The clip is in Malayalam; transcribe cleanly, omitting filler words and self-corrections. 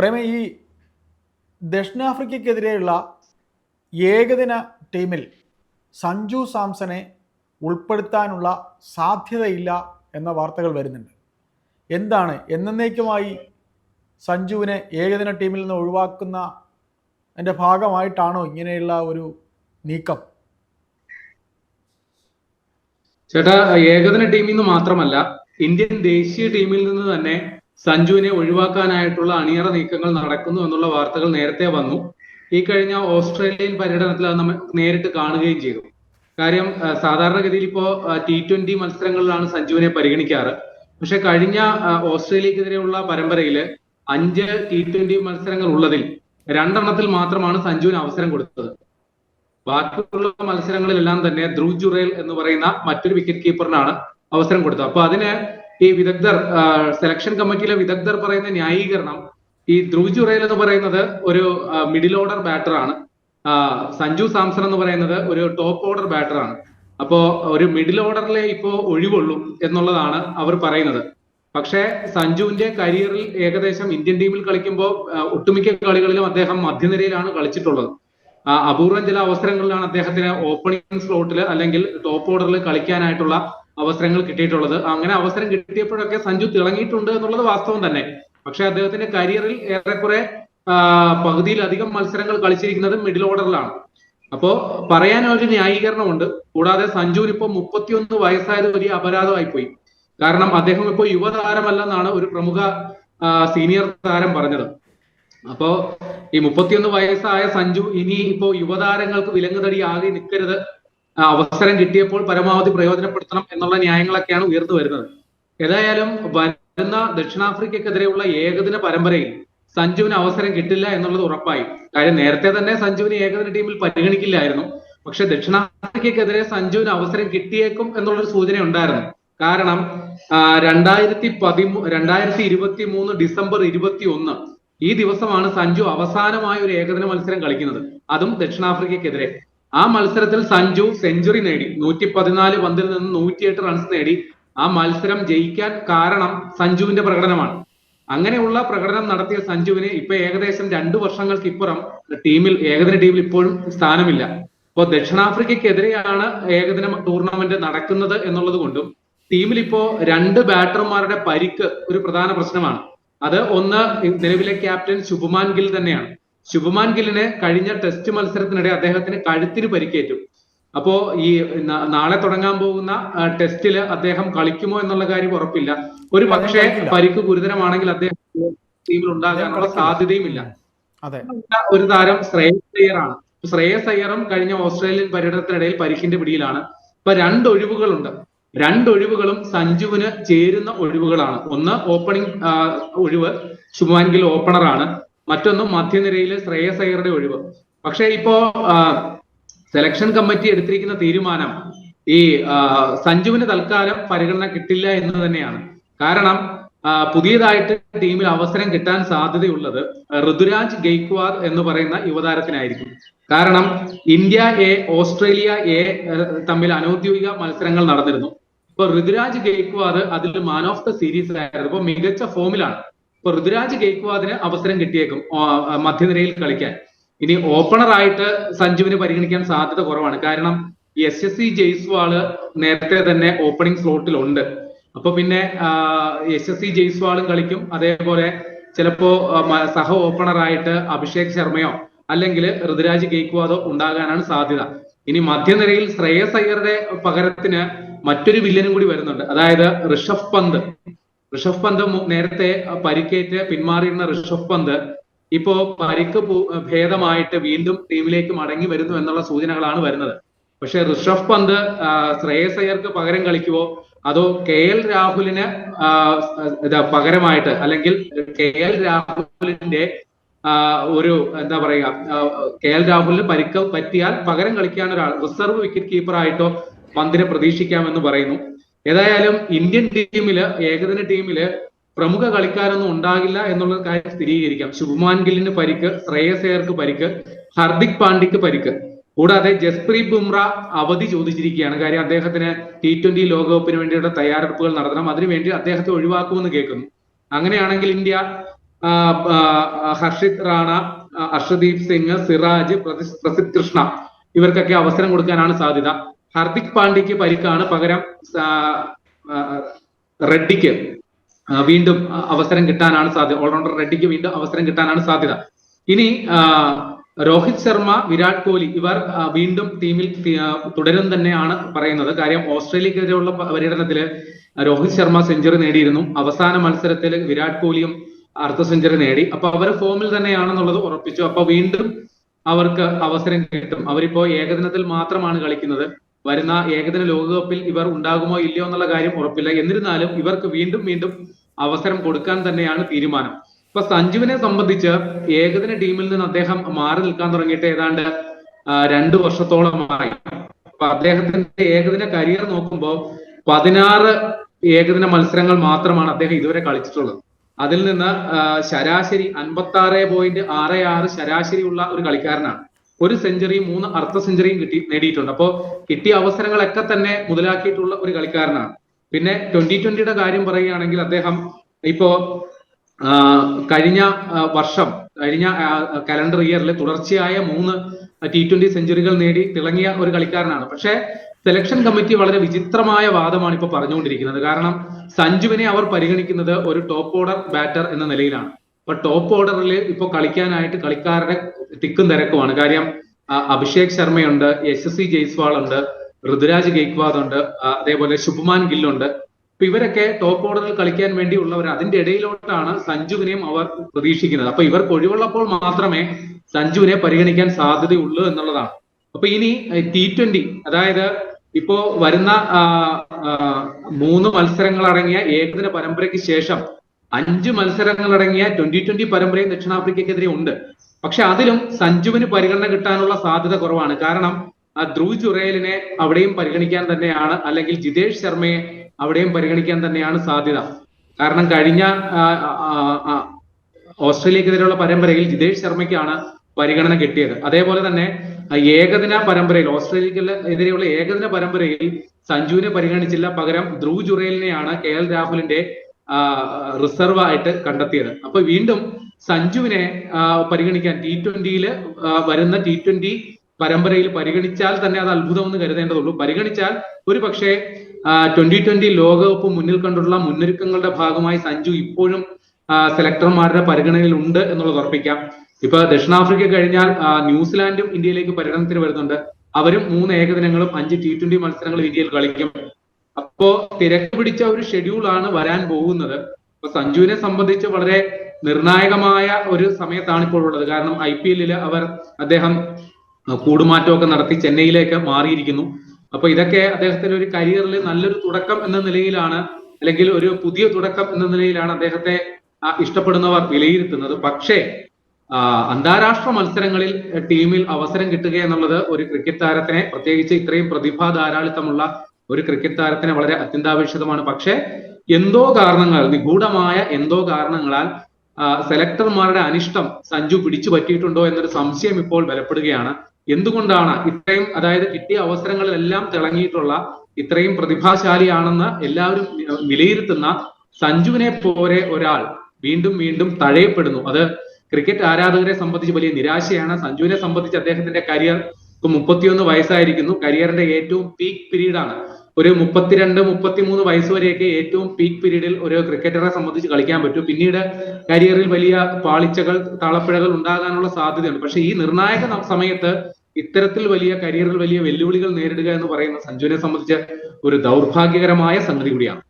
പ്രേമ, ഈ ദക്ഷിണാഫ്രിക്കയ്ക്കെതിരെയുള്ള ഏകദിന ടീമിൽ സഞ്ജു സാംസനെ ഉൾപ്പെടുത്താനുള്ള സാധ്യതയില്ല എന്ന വാർത്തകൾ വരുന്നുണ്ട്. എന്താണ് എന്നേക്കുമായി സഞ്ജുവിനെ ഏകദിന ടീമിൽ നിന്ന് ഒഴിവാക്കുന്ന അതിൻ്റെ ഭാഗമായിട്ടാണോ ഇങ്ങനെയുള്ള ഒരു നീക്കം? ചേട്ടാ, ഏകദിന ടീമിൽ നിന്ന് മാത്രമല്ല, ഇന്ത്യൻ ദേശീയ ടീമിൽ നിന്ന് തന്നെ സഞ്ജുവിനെ ഒഴിവാക്കാനായിട്ടുള്ള അണിയറ നീക്കങ്ങൾ നടക്കുന്നു എന്നുള്ള വാർത്തകൾ നേരത്തെ വന്നു. ഈ കഴിഞ്ഞ ഓസ്ട്രേലിയൻ പര്യടനത്തിൽ അത് നമ്മൾ നേരിട്ട് കാണുകയും ചെയ്തു. കാര്യം, സാധാരണഗതിയിൽ ഇപ്പോ T20 മത്സരങ്ങളിലാണ് സഞ്ജുവിനെ പരിഗണിക്കാറ്. പക്ഷെ കഴിഞ്ഞ ഓസ്ട്രേലിയക്കെതിരെയുള്ള പരമ്പരയില് 5 T20 മത്സരങ്ങൾ ഉള്ളതിൽ 2 മാത്രമാണ് സഞ്ജുവിന് അവസരം കൊടുത്തത്. ബാക്കിയുള്ള മത്സരങ്ങളിലെല്ലാം തന്നെ ധ്രുവ് ജുറേൽ എന്ന് പറയുന്ന മറ്റൊരു വിക്കറ്റ് കീപ്പറിനാണ് അവസരം കൊടുത്തത്. അപ്പൊ അതിന് ഈ വിദഗ്ധർ, സെലക്ഷൻ കമ്മിറ്റിയിലെ വിദഗ്ധർ പറയുന്ന ന്യായീകരണം, ഈ ധ്രുവ് ജുറേൽ എന്ന് പറയുന്നത് ഒരു മിഡിൽ ഓർഡർ ബാറ്ററാണ്, സഞ്ജു സാംസൺ എന്ന് പറയുന്നത് ഒരു ടോപ്പ് ഓർഡർ ബാറ്ററാണ്. അപ്പോ ഒരു മിഡിൽ ഓർഡറിലെ ഇപ്പോ ഒഴിവുള്ളൂ എന്നുള്ളതാണ് അവർ പറയുന്നത്. പക്ഷേ സഞ്ജുവിന്റെ കരിയറിൽ ഏകദേശം ഇന്ത്യൻ ടീമിൽ കളിക്കുമ്പോൾ ഒട്ടുമിക്ക കളികളിലും അദ്ദേഹം മധ്യനിരയിലാണ് കളിച്ചിട്ടുള്ളത്. അപൂർവം ചില അവസരങ്ങളിലാണ് അദ്ദേഹത്തിന് ഓപ്പണിംഗ് സ്ലോട്ടിൽ അല്ലെങ്കിൽ ടോപ്പ് ഓർഡറിൽ കളിക്കാനായിട്ടുള്ള അവസരങ്ങൾ കിട്ടിയിട്ടുള്ളത്. അങ്ങനെ അവസരം കിട്ടിയപ്പോഴൊക്കെ സഞ്ജു തിളങ്ങിയിട്ടുണ്ട് എന്നുള്ളത് വാസ്തവം തന്നെ. പക്ഷെ അദ്ദേഹത്തിന്റെ കരിയറിൽ ഏറെക്കുറെ പകുതിയിലധികം മത്സരങ്ങൾ കളിച്ചിരിക്കുന്നത് മിഡിൽ ഓർഡറിലാണ്. അപ്പോ പറയാൻ ഒരു ന്യായീകരണമുണ്ട്. കൂടാതെ സഞ്ജുവിന് ഇപ്പോ 31 വയസ്സായത് വലിയ അപരാധമായി പോയി. കാരണം അദ്ദേഹം ഇപ്പോൾ യുവതാരമല്ലെന്നാണ് ഒരു പ്രമുഖ സീനിയർ താരം പറഞ്ഞത്. അപ്പോ ഈ 31 വയസ്സായ സഞ്ജു ഇനി ഇപ്പോ യുവതാരങ്ങൾക്ക് വിലങ്ങുതടി ആകെ നിൽക്കരുത്, അവസരം കിട്ടിയപ്പോൾ പരമാവധി പ്രയോജനപ്പെടുത്തണം എന്നുള്ള ന്യായങ്ങളൊക്കെയാണ് ഉയർന്നു വരുന്നത്. ഏതായാലും വരുന്ന ദക്ഷിണാഫ്രിക്കക്കെതിരെയുള്ള ഏകദിന പരമ്പരയിൽ സഞ്ജുവിന് അവസരം കിട്ടില്ല എന്നുള്ളത് ഉറപ്പായി. കാര്യം, നേരത്തെ തന്നെ സഞ്ജുവിന് ഏകദിന ടീമിൽ പരിഗണിക്കില്ലായിരുന്നു. പക്ഷെ ദക്ഷിണാഫ്രിക്കക്കെതിരെ സഞ്ജുവിന് അവസരം കിട്ടിയേക്കും എന്നുള്ളൊരു സൂചന ഉണ്ടായിരുന്നു. കാരണം 2023 ഡിസംബർ 21 ഈ ദിവസമാണ് സഞ്ജു അവസാനമായ ഒരു ഏകദിന മത്സരം കളിക്കുന്നത്, അതും ദക്ഷിണാഫ്രിക്കക്കെതിരെ. ആ മത്സരത്തിൽ സഞ്ജു സെഞ്ചുറി നേടി, 114 പന്തിൽ നിന്ന് 108 റൺസ് നേടി. ആ മത്സരം ജയിക്കാൻ കാരണം സഞ്ജുവിന്റെ പ്രകടനമാണ്. അങ്ങനെയുള്ള പ്രകടനം നടത്തിയ സഞ്ജുവിന് ഇപ്പൊ ഏകദേശം 2 വർഷങ്ങൾക്ക് ഇപ്പുറം ഏകദിന ടീമിൽ ഇപ്പോഴും സ്ഥാനമില്ല. ഇപ്പോൾ ദക്ഷിണാഫ്രിക്കക്കെതിരെയാണ് ഏകദിന ടൂർണമെന്റ് നടക്കുന്നത് എന്നുള്ളത് കൊണ്ടും ടീമിൽ ഇപ്പോ 2 ബാറ്റർമാരുടെ പരിക്ക് ഒരു പ്രധാന പ്രശ്നമാണ്. അത് ഒന്ന് നിലവിലെ ക്യാപ്റ്റൻ ശുഭ്മാൻ ഗിൽ തന്നെയാണ്. ശുഭ്മാൻ ഗില്ലിന് കഴിഞ്ഞ ടെസ്റ്റ് മത്സരത്തിനിടെ അദ്ദേഹത്തിന് കഴുത്തിന് പരിക്കേറ്റു. അപ്പോ ഈ നാളെ തുടങ്ങാൻ പോകുന്ന ടെസ്റ്റില് അദ്ദേഹം കളിക്കുമോ എന്നുള്ള കാര്യം ഉറപ്പില്ല. ഒരു പക്ഷേ പരിക്ക് ഗുരുതരമാണെങ്കിൽ അദ്ദേഹം ടീമിൽ ഉണ്ടാകാനുള്ള സാധ്യതയും ഇല്ല. ഒരു താരം ശ്രേയസ് അയ്യറാണ്. ശ്രേയസ് അയ്യറും കഴിഞ്ഞ ഓസ്ട്രേലിയൻ പര്യടനത്തിനിടയിൽ പരിക്കിന്റെ പിടിയിലാണ്. ഇപ്പൊ 2 ഒഴിവുകളുണ്ട്. 2 ഒഴിവുകളും സഞ്ജുവിന് ചേരുന്ന ഒഴിവുകളാണ്. ഒന്ന് ഓപ്പണിംഗ് ഒഴിവ്, ശുഭ്മാൻ ഗിൽ ഓപ്പണറാണ്. മറ്റൊന്ന് മധ്യനിരയിലെ ശ്രേയസ് അയ്യറുടെ ഒഴിവ്. പക്ഷെ ഇപ്പോ സെലക്ഷൻ കമ്മിറ്റി എടുത്തിരിക്കുന്ന തീരുമാനം ഈ സഞ്ജുവിന് തൽക്കാലം പരിഗണന കിട്ടില്ല എന്ന് തന്നെയാണ്. കാരണം പുതിയതായിട്ട് ടീമിൽ അവസരം കിട്ടാൻ സാധ്യതയുള്ളത് ഋതുരാജ് ഗെയ്ക്വാദ് എന്ന് പറയുന്ന യുവതാരത്തിനായിരിക്കും. കാരണം ഇന്ത്യ എ ഓസ്ട്രേലിയ എ തമ്മിൽ അനൗദ്യോഗിക മത്സരങ്ങൾ നടന്നിരുന്നു. ഇപ്പൊ ഋതുരാജ് ഗെയ്ക്വാദ് അതിൽ മാൻ ഓഫ് ദ സീരീസ് ആയിരുന്നു. ഇപ്പൊ മികച്ച ഫോമിലാണ്. ഇപ്പൊ ഋതുരാജ് ഗെയ്ക്വാദിന് അവസരം കിട്ടിയേക്കും മധ്യനിരയിൽ കളിക്കാൻ. ഇനി ഓപ്പണറായിട്ട് സഞ്ജുവിന് പരിഗണിക്കാൻ സാധ്യത കുറവാണ്. കാരണം SSC ജയ്സ്വാള് നേരത്തെ തന്നെ ഓപ്പണിംഗ് സ്ലോട്ടിലുണ്ട്. അപ്പൊ പിന്നെ SSC ജയ്സ്വാളും കളിക്കും. അതേപോലെ ചിലപ്പോ സഹ ഓപ്പണറായിട്ട് അഭിഷേക് ശർമ്മയോ അല്ലെങ്കിൽ ഋതുരാജ് ഗെയ്ക്വാദോ ഉണ്ടാകാനാണ് സാധ്യത. ഇനി മധ്യനിരയിൽ ശ്രേയസ് അയ്യറുടെ പകരത്തിന് മറ്റൊരു വില്ലനും കൂടി വരുന്നുണ്ട്. അതായത് ഋഷഭ് പന്ത് നേരത്തെ പരിക്കേറ്റ് പിന്മാറിയിരുന്ന ഋഷഭ് പന്ത് ഇപ്പോ പരിക്ക് ഭേദമായിട്ട് വീണ്ടും ടീമിലേക്ക് മടങ്ങി വരുന്നു എന്നുള്ള സൂചനകളാണ് വരുന്നത്. പക്ഷെ ഋഷഭ് പന്ത് ശ്രേയസ് അയ്യർക്ക് പകരം കളിക്കുവോ അതോ KL രാഹുലിന് പകരമായിട്ട്, അല്ലെങ്കിൽ KL രാഹുലിന്റെ ഒരു എന്താ പറയുക, KL രാഹുലിന് പരിക്ക് പറ്റിയാൽ പകരം കളിക്കാൻ ഒരാൾ റിസർവ് വിക്കറ്റ് കീപ്പറായിട്ടോ പന്തിനെ പ്രതീക്ഷിക്കാമെന്ന് പറയുന്നു. ഏതായാലും ഇന്ത്യൻ ടീമില്, ഏകദിന ടീമില് പ്രമുഖ കളിക്കാരൊന്നും ഉണ്ടാകില്ല എന്നുള്ള കാര്യം സ്ഥിരീകരിക്കാം. ശുഭ്മാൻ ഗില്ലിന് പരിക്ക്, ശ്രേയസ് അയ്യർക്ക് പരിക്ക്, ഹർദിക് പാണ്ഡ്യക്ക് പരിക്ക്. കൂടാതെ ജസ്പ്രീത് ബുംറ അവധി ചോദിച്ചിരിക്കുകയാണ്. കാര്യം അദ്ദേഹത്തിന് T20 ലോകകപ്പിന് വേണ്ടിയുള്ള തയ്യാറെടുപ്പുകൾ നടത്തണം. അതിനുവേണ്ടി അദ്ദേഹത്തെ ഒഴിവാക്കുമെന്ന് കേൾക്കുന്നു. അങ്ങനെയാണെങ്കിൽ ഇന്ത്യ ഹർഷിത് റാണ, അർഷദീപ് സിംഗ്, സിറാജ്, പ്രസിദ്ധ് കൃഷ്ണ ഇവർക്കൊക്കെ അവസരം കൊടുക്കാനാണ് സാധ്യത. ഹർദിക് പാണ്ഡ്യയ്ക്ക് പരിക്കാണ്, പകരം റെഡ്ഡിക്ക് വീണ്ടും അവസരം കിട്ടാനാണ് സാധ്യത. ഓൾറൗണ്ടർ റെഡ്ഡിക്ക് വീണ്ടും അവസരം കിട്ടാനാണ് സാധ്യത. ഇനി രോഹിത് ശർമ്മ, വിരാട് കോഹ്ലി ഇവർ വീണ്ടും ടീമിൽ തുടരും തന്നെയാണ് പറയുന്നത്. കാര്യം ഓസ്ട്രേലിയക്കെതിരെയുള്ള പര്യടനത്തില് രോഹിത് ശർമ്മ സെഞ്ചുറി നേടിയിരുന്നു. അവസാന മത്സരത്തിൽ വിരാട് കോഹ്ലിയും അർദ്ധ സെഞ്ചുറി നേടി. അപ്പൊ അവർ ഫോമിൽ തന്നെയാണെന്നുള്ളത് ഉറപ്പിച്ചു. അപ്പൊ വീണ്ടും അവർക്ക് അവസരം കിട്ടും. അവരിപ്പോ ഏകദിനത്തിൽ മാത്രമാണ് കളിക്കുന്നത്. വരുന്ന ഏകദിന ലോകകപ്പിൽ ഇവർ ഉണ്ടാകുമോ ഇല്ലയോ എന്നുള്ള കാര്യം ഉറപ്പില്ല. എന്നിരുന്നാലും ഇവർക്ക് വീണ്ടും വീണ്ടും അവസരം കൊടുക്കാൻ തന്നെയാണ് തീരുമാനം. ഇപ്പൊ സഞ്ജുവിനെ സംബന്ധിച്ച് ഏകദിന ടീമിൽ നിന്ന് അദ്ദേഹം മാറി നിൽക്കാൻ തുടങ്ങിയിട്ട് ഏതാണ്ട് 2 വർഷത്തോളമായി. അപ്പൊ അദ്ദേഹത്തിന്റെ ഏകദിന കരിയർ നോക്കുമ്പോൾ 16 ഏകദിന മത്സരങ്ങൾ മാത്രമാണ് അദ്ദേഹം ഇതുവരെ കളിച്ചിട്ടുള്ളത്. അതിൽ നിന്ന് ശരാശരി 56.66 ശരാശരിയുള്ള ഒരു കളിക്കാരനാണ്. 1 സെഞ്ചുറിയും 3 അർദ്ധ സെഞ്ചുറിയും നേടിയിട്ടുണ്ട്. അപ്പോൾ കിട്ടിയ അവസരങ്ങളൊക്കെ തന്നെ മുതലാക്കിയിട്ടുള്ള ഒരു കളിക്കാരനാണ്. പിന്നെ 2020യുടെ കാര്യം പറയുകയാണെങ്കിൽ അദ്ദേഹം ഇപ്പോ കഴിഞ്ഞ കലണ്ടർ ഇയറിൽ തുടർച്ചയായ 3 T20 സെഞ്ചുറികൾ നേടി തിളങ്ങിയ ഒരു കളിക്കാരനാണ്. പക്ഷേ സെലക്ഷൻ കമ്മിറ്റി വളരെ വിചിത്രമായ വാദമാണ് ഇപ്പൊ പറഞ്ഞുകൊണ്ടിരിക്കുന്നത്. കാരണം സഞ്ജുവിനെ അവർ പരിഗണിക്കുന്നത് ഒരു ടോപ്പ് ഓർഡർ ബാറ്റർ എന്ന നിലയിലാണ്. അപ്പൊ ടോപ്പ് ഓർഡറിൽ ഇപ്പൊ കളിക്കാനായിട്ട് കളിക്കാരുടെ തിക്കും തിരക്കുമാണ്. കാര്യം അഭിഷേക് ശർമ്മയുണ്ട്, യശസ്വി ജയ്സ്വാൾ ഉണ്ട്, ഋതുരാജ് ഗെയ്ക്വാദ് ഉണ്ട്, അതേപോലെ ശുഭ്മാൻ ഗില്ലുണ്ട്. അപ്പൊ ഇവരൊക്കെ ടോപ്പ് ഓർഡറിൽ കളിക്കാൻ വേണ്ടിയുള്ളവർ. അതിന്റെ ഇടയിലോട്ടാണ് സഞ്ജുവിനെയും അവർ പ്രതീക്ഷിക്കുന്നത്. അപ്പൊ ഇവർക്ക് ഒഴിവുള്ളപ്പോൾ മാത്രമേ സഞ്ജുവിനെ പരിഗണിക്കാൻ സാധ്യതയുള്ളൂ എന്നുള്ളതാണ്. അപ്പൊ ഇനി T20, അതായത് ഇപ്പോ വരുന്ന 3 മത്സരങ്ങൾ അടങ്ങിയ ഏകദിന പരമ്പരയ്ക്ക് ശേഷം 5 മത്സരങ്ങൾ അടങ്ങിയ 2020 പരമ്പരയും ദക്ഷിണാഫ്രിക്കയ്ക്കെതിരെ ഉണ്ട്. പക്ഷെ അതിലും സഞ്ജുവിന് പരിഗണന കിട്ടാനുള്ള സാധ്യത കുറവാണ്. കാരണം ധ്രുവ് ജുറേലിനെ അവിടെയും പരിഗണിക്കാൻ തന്നെയാണ്, അല്ലെങ്കിൽ ജിതേഷ് ശർമ്മയെ അവിടെയും പരിഗണിക്കാൻ തന്നെയാണ് സാധ്യത. കാരണം കഴിഞ്ഞ ഓസ്ട്രേലിയക്കെതിരെയുള്ള പരമ്പരയിൽ ജിതേഷ് ശർമ്മയ്ക്കാണ് പരിഗണന കിട്ടിയത്. അതേപോലെ തന്നെ ഏകദിന പരമ്പരയിൽ ഓസ്ട്രേലിയക്കെതിരെയുള്ള ഏകദിന പരമ്പരയിൽ സഞ്ജുവിനെ പരിഗണിച്ചില്ല. പകരം ധ്രുവ് ജുറേലിനെയാണ് KL രാഹുലിന്റെ റിസർവ് ആയിട്ട് കണ്ടെത്തിയത്. അപ്പൊ വീണ്ടും സഞ്ജുവിനെ പരിഗണിക്കാൻ T20യിൽ വരുന്ന T20 പരമ്പരയിൽ പരിഗണിച്ചാൽ തന്നെ അത് അത്ഭുതമെന്ന് കരുതേണ്ടതുള്ളൂ. പരിഗണിച്ചാൽ ഒരു പക്ഷേ 2020 ലോകകപ്പ് മുന്നിൽ കണ്ടുള്ള മുന്നൊരുക്കങ്ങളുടെ ഭാഗമായി സഞ്ജു ഇപ്പോഴും സെലക്ടർമാരുടെ പരിഗണനയിൽ ഉണ്ട് എന്നുള്ളത് ഉറപ്പിക്കാം. ഇപ്പൊ ദക്ഷിണാഫ്രിക്ക കഴിഞ്ഞാൽ ന്യൂസിലാൻഡും ഇന്ത്യയിലേക്ക് പര്യടനത്തിന് വരുന്നുണ്ട്. അവരും 3 ഏകദിനങ്ങളും 5 T20 മത്സരങ്ങളും ഇന്ത്യയിൽ കളിക്കും. അപ്പോ തിരക്ക് പിടിച്ച ഒരു ഷെഡ്യൂളാണ് വരാൻ പോകുന്നത്. അപ്പൊ സഞ്ജുവിനെ സംബന്ധിച്ച് വളരെ നിർണായകമായ ഒരു സമയത്താണ് ഇപ്പോൾ ഉള്ളത്. കാരണം IPL അദ്ദേഹം കൂടുമാറ്റമൊക്കെ നടത്തി ചെന്നൈയിലേക്ക് മാറിയിരിക്കുന്നു. അപ്പൊ ഇതൊക്കെ അദ്ദേഹത്തിന്റെ ഒരു കരിയറിൽ നല്ലൊരു തുടക്കം എന്ന നിലയിലാണ്, അല്ലെങ്കിൽ ഒരു പുതിയ തുടക്കം എന്ന നിലയിലാണ് അദ്ദേഹത്തെ ഇഷ്ടപ്പെടുന്നവർ വിലയിരുത്തുന്നത്. പക്ഷേ അന്താരാഷ്ട്ര മത്സരങ്ങളിൽ ടീമിൽ അവസരം കിട്ടുക എന്നുള്ളത് ഒരു ക്രിക്കറ്റ് താരത്തിനെ, പ്രത്യേകിച്ച് ഇത്രയും പ്രതിഭാ ധാരാളിത്തമുള്ള ഒരു ക്രിക്കറ്റ് താരത്തിന് വളരെ അത്യന്താപേക്ഷിതമാണ്. പക്ഷേ നിഗൂഢമായ എന്തോ കാരണങ്ങളാൽ സെലക്ടർമാരുടെ അനിഷ്ടം സഞ്ജു പിടിച്ചു പറ്റിയിട്ടുണ്ടോ എന്നൊരു സംശയം ഇപ്പോൾ ബലപ്പെടുകയാണ്. എന്തുകൊണ്ടാണ് ഇത്രയും, അതായത് കിട്ടിയ അവസരങ്ങളിലെല്ലാം തിളങ്ങിയിട്ടുള്ള, ഇത്രയും പ്രതിഭാശാലിയാണെന്ന് എല്ലാവരും വിലയിരുത്തുന്ന സഞ്ജുവിനെ പോലെ ഒരാൾ വീണ്ടും വീണ്ടും തഴയപ്പെടുന്നു? അത് ക്രിക്കറ്റ് ആരാധകരെ സംബന്ധിച്ച് വലിയ നിരാശയാണ്. സഞ്ജുവിനെ സംബന്ധിച്ച് അദ്ദേഹത്തിന്റെ കരിയർ 31 വയസ്സായിരിക്കുന്നു. കരിയറിന്റെ ഏറ്റവും പീക്ക് പീരീഡാണ്. ഒരു 32-33 വയസ്സ് വരെയൊക്കെ ഏറ്റവും പീക്ക് പീരീഡിൽ ഒരു ക്രിക്കറ്ററെ സംബന്ധിച്ച് കളിക്കാൻ പറ്റും. പിന്നീട് കരിയറിൽ വലിയ പാളിച്ചകൾ, താളപ്പിഴകൾ ഉണ്ടാകാനുള്ള സാധ്യതയുണ്ട്. പക്ഷെ ഈ നിർണായക സമയത്ത് ഇത്തരത്തിൽ കരിയറിൽ വലിയ വെല്ലുവിളികൾ നേരിടുക എന്ന് പറയുന്ന സഞ്ജുവിനെ സംബന്ധിച്ച് ഒരു ദൗർഭാഗ്യകരമായ സംഗതി കൂടിയാണ്.